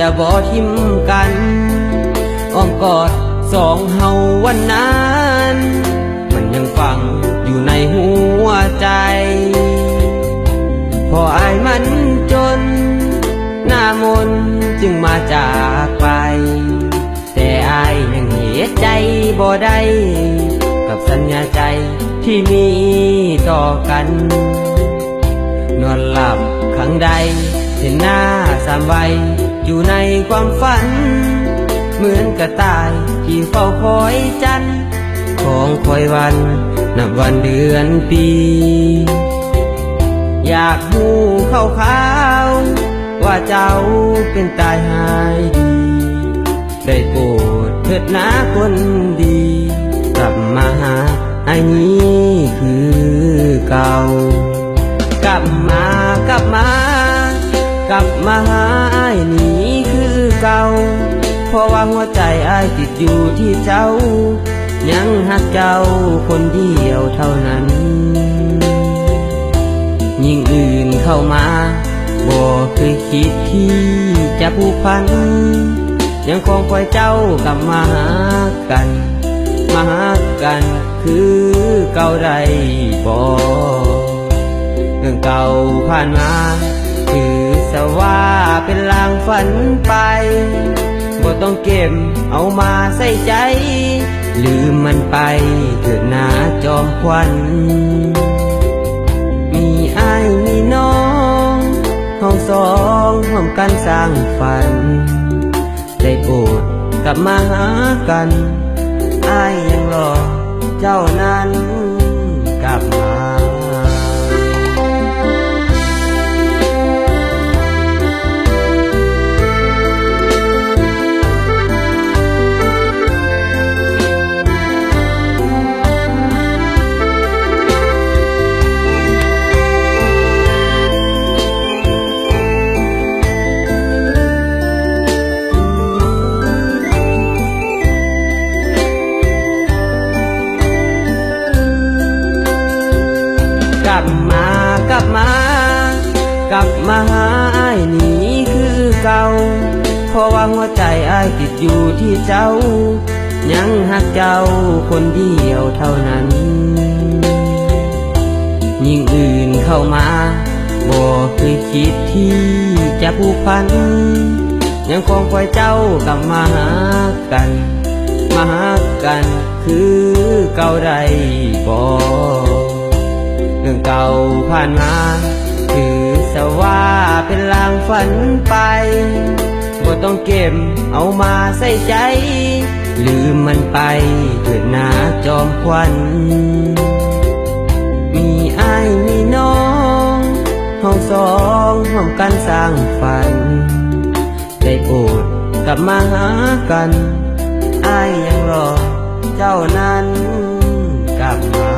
จะบ่ทิมกันอ้อมกอดสองเฮาวันนั้นมันยังฝังอยู่ในหัวใจพออายมันจนหน้ามนจึงมาจากไปแต่อายยังเหตุใจบ่ได้กับสัญญาใจที่มีต่อกันนอนหลับครั้งใดเห็นหน้าสามวัยอยู่ในความฝันเหมือนกระต่ายที่เฝ้าคอยจันทร์ของคอยวันนับวันเดือนปีอยากหูข่าวว่าเจ้าเป็นตายหายดีได้โปรดเถิดนะคนดีกลับมาหาไอ้นี้คือเก่ากลับมากลับมาหาไอ้นี้คือเก่าเพราะว่าหัวใจไอ้ติดอยู่ที่เจ้ายังหักเจ้าคนเดียวเท่านั้นยิ่งอื่นเข้ามาบ่เคยคิดที่จะผูกพันยังคงคอยเจ้ากลับมาหากันคือเก่าใดบ่เรื่องเก่าผ่านมาถือซะว่าเป็นลางฝันไปบ่ต้องเก็บเอามาใส่ใจลืมมันไปเถิดนะจอมควันมีอ้ายมีน้องห้องสองร่วมกันสร้างฝันได้โปรดกลับมาหากันอ้ายยังรอเจ้านั้นกลับมากลับมาหาอ้ายนี่คือเก่าเพราะว่าหัวใจอ้ายติดอยู่ที่เจ้ายังหักเจ้าคนเดียวเท่านั้นยิ่งอื่นเข้ามาบ่เคยคิดที่จะผูกพันยังคงคอยเจ้ากลับมาหากันคือเก่าใดบ่เรื่องเก่าผ่านมาถือซะว่าเป็นลางฝันไปบ่ต้องเก็บเอามาใส่ใจลืมมันไปเถิดนะจอมควันมีอ้ายมีน้องห้องสองร่วมกันสร้างฝันได้โปรดกลับมาหากันอ้ายยังรอเจ้านั้นกลับมา